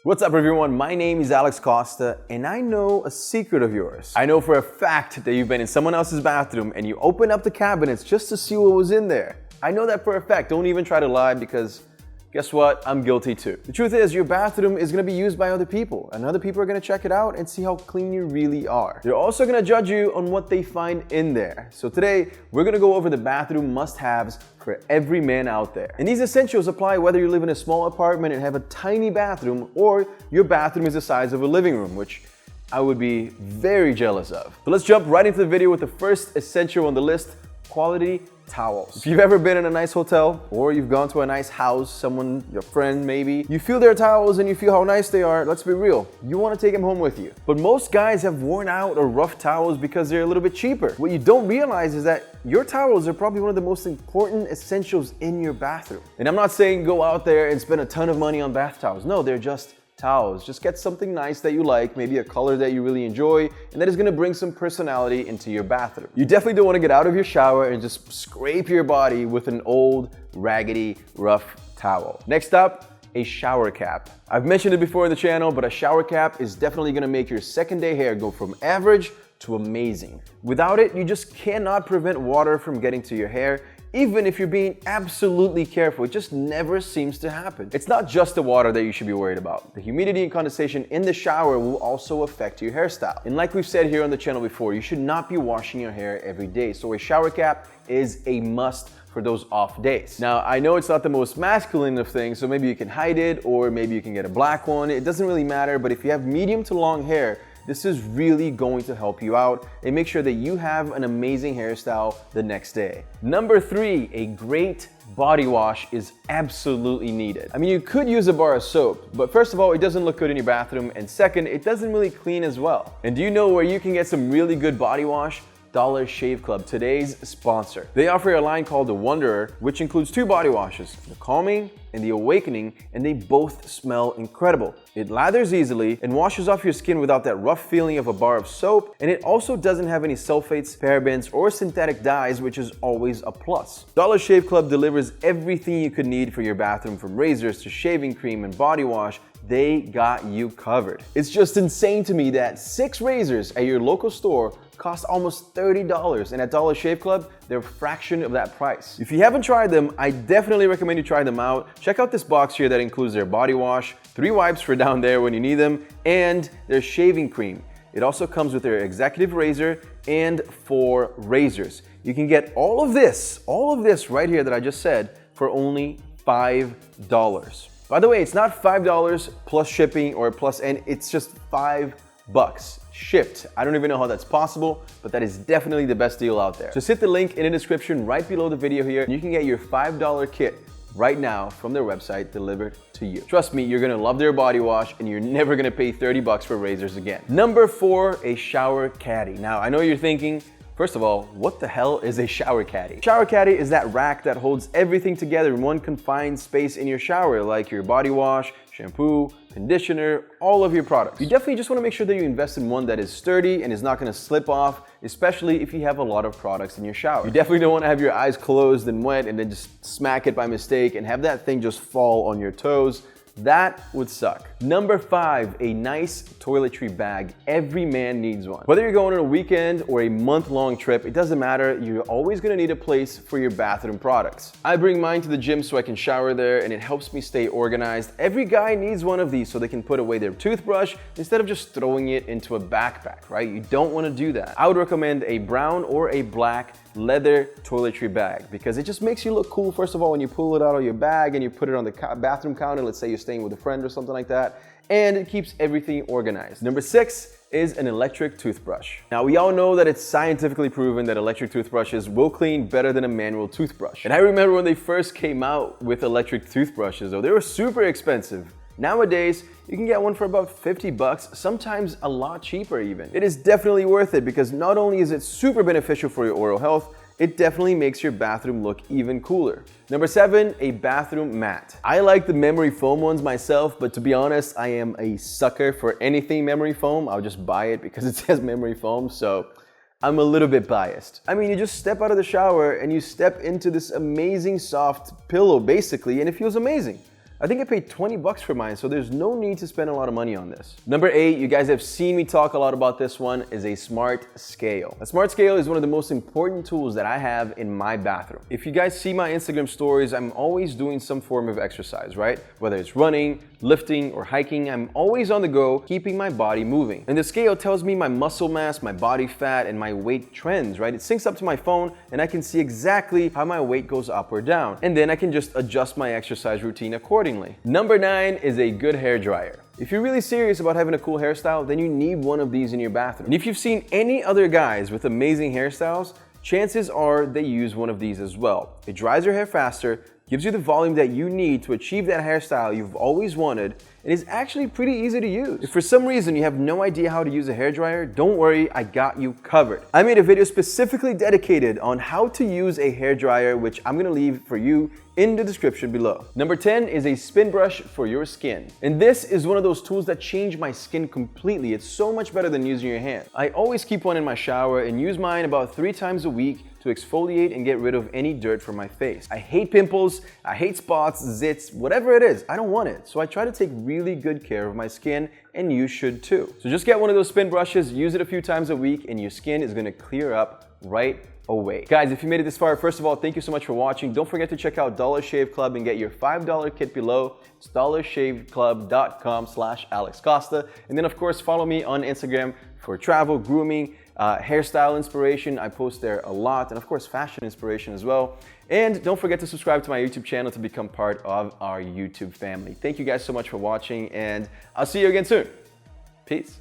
What's up everyone, my name is Alex Costa and I know a secret of yours. I know for a fact that you've been in someone else's bathroom and you open up the cabinets just to see what was in there. I know that for a fact, don't even try to lie because guess what? I'm guilty too. The truth is your bathroom is gonna be used by other people and other people are gonna check it out and see how clean you really are. They're also gonna judge you on what they find in there. So today, we're gonna go over the bathroom must-haves for every man out there. And these essentials apply whether you live in a small apartment and have a tiny bathroom or your bathroom is the size of a living room, which I would be very jealous of. So let's jump right into the video with the first essential on the list, quality towels. If you've ever been in a nice hotel or you've gone to a nice house, your friend maybe, you feel their towels and you feel how nice they are, let's be real, you want to take them home with you. But most guys have worn out or rough towels because they're a little bit cheaper. What you don't realize is that your towels are probably one of the most important essentials in your bathroom. And I'm not saying go out there and spend a ton of money on bath towels. No, they're just towels. Just get something nice that you like, maybe a color that you really enjoy, and that is gonna bring some personality into your bathroom. You definitely don't wanna get out of your shower and just scrape your body with an old, raggedy, rough towel. Next up, a shower cap. I've mentioned it before in the channel, but a shower cap is definitely gonna make your second day hair go from average to amazing. Without it, you just cannot prevent water from getting to your hair. Even if you're being absolutely careful, it just never seems to happen. It's not just the water that you should be worried about. The humidity and condensation in the shower will also affect your hairstyle. And like we've said here on the channel before, you should not be washing your hair every day. So a shower cap is a must for those off days. Now, I know it's not the most masculine of things, so maybe you can hide it or maybe you can get a black one. It doesn't really matter, but if you have medium to long hair, this is really going to help you out and make sure that you have an amazing hairstyle the next day. Number 3, a great body wash is absolutely needed. I mean, you could use a bar of soap, but first of all, it doesn't look good in your bathroom, and second, it doesn't really clean as well. And do you know where you can get some really good body wash? Dollar Shave Club, today's sponsor. They offer a line called the Wanderer, which includes 2 body washes, the Calming and the Awakening, and they both smell incredible. It lathers easily and washes off your skin without that rough feeling of a bar of soap, and it also doesn't have any sulfates, parabens, or synthetic dyes, which is always a plus. Dollar Shave Club delivers everything you could need for your bathroom, from razors to shaving cream and body wash. They got you covered. It's just insane to me that 6 razors at your local store cost almost $30, and at Dollar Shave Club, they're a fraction of that price. If you haven't tried them, I definitely recommend you try them out. Check out this box here that includes their body wash, 3 wipes for down there when you need them, and their shaving cream. It also comes with their executive razor and 4 razors. You can get all of this right here that I just said for only $5. By the way, it's not $5 plus shipping or plus, and it's just $5 shipped. I don't even know how that's possible, but that is definitely the best deal out there. Just hit the link in the description right below the video here, and you can get your $5 kit right now from their website delivered to you. Trust me, you're gonna love their body wash and you're never gonna pay $30 for razors again. Number 4, a shower caddy. Now, I know you're thinking, first of all, what the hell is a shower caddy? Shower caddy is that rack that holds everything together in one confined space in your shower, like your body wash, shampoo, conditioner, all of your products. You definitely just want to make sure that you invest in one that is sturdy and is not going to slip off, especially if you have a lot of products in your shower. You definitely don't want to have your eyes closed and wet and then just smack it by mistake and have that thing just fall on your toes. That would suck. Number 5, a nice toiletry bag. Every man needs one. Whether you're going on a weekend or a month-long trip, it doesn't matter. You're always gonna need a place for your bathroom products. I bring mine to the gym so I can shower there, and it helps me stay organized. Every guy needs one of these so they can put away their toothbrush instead of just throwing it into a backpack, right? You don't wanna do that. I would recommend a brown or a black leather toiletry bag because it just makes you look cool, first of all, when you pull it out of your bag and you put it on the bathroom counter. Let's say you're staying with a friend or something like that, and it keeps everything organized. Number 6 is an electric toothbrush. Now, we all know that it's scientifically proven that electric toothbrushes will clean better than a manual toothbrush. And I remember when they first came out with electric toothbrushes, though, they were super expensive. Nowadays, you can get one for about $50, sometimes a lot cheaper even. It is definitely worth it because not only is it super beneficial for your oral health, it definitely makes your bathroom look even cooler. Number 7, a bathroom mat. I like the memory foam ones myself, but to be honest, I am a sucker for anything memory foam. I'll just buy it because it says memory foam, so I'm a little bit biased. I mean, you just step out of the shower and you step into this amazing soft pillow basically, and it feels amazing. I think I paid 20 bucks for mine, so there's no need to spend a lot of money on this. Number 8, you guys have seen me talk a lot about this one, is a smart scale. A smart scale is one of the most important tools that I have in my bathroom. If you guys see my Instagram stories, I'm always doing some form of exercise, right? Whether it's running, lifting, or hiking, I'm always on the go, keeping my body moving. And the scale tells me my muscle mass, my body fat, and my weight trends, right? It syncs up to my phone, and I can see exactly how my weight goes up or down. And then I can just adjust my exercise routine accordingly. Number 9 is a good hair dryer. If you're really serious about having a cool hairstyle, then you need one of these in your bathroom. And if you've seen any other guys with amazing hairstyles, chances are they use one of these as well. It dries your hair faster, gives you the volume that you need to achieve that hairstyle you've always wanted, and is actually pretty easy to use. If for some reason you have no idea how to use a hairdryer, don't worry, I got you covered. I made a video specifically dedicated on how to use a hairdryer, which I'm gonna leave for you in the description below. Number 10 is a spin brush for your skin. And this is one of those tools that change my skin completely. It's so much better than using your hand. I always keep one in my shower and use mine about 3 times a week to exfoliate and get rid of any dirt from my face. I hate pimples, I hate spots, zits, whatever it is, I don't want it. So I try to take really good care of my skin, and you should too. So just get one of those spin brushes, use it a few times a week, and your skin is gonna clear up right away. Guys, if you made it this far, first of all, thank you so much for watching. Don't forget to check out Dollar Shave Club and get your $5 kit below. It's dollarshaveclub.com/Alex Costa. And then of course, follow me on Instagram for travel, grooming, hairstyle inspiration. I post there a lot, and of course, fashion inspiration as well. And don't forget to subscribe to my YouTube channel to become part of our YouTube family. Thank you guys so much for watching, and I'll see you again soon. Peace.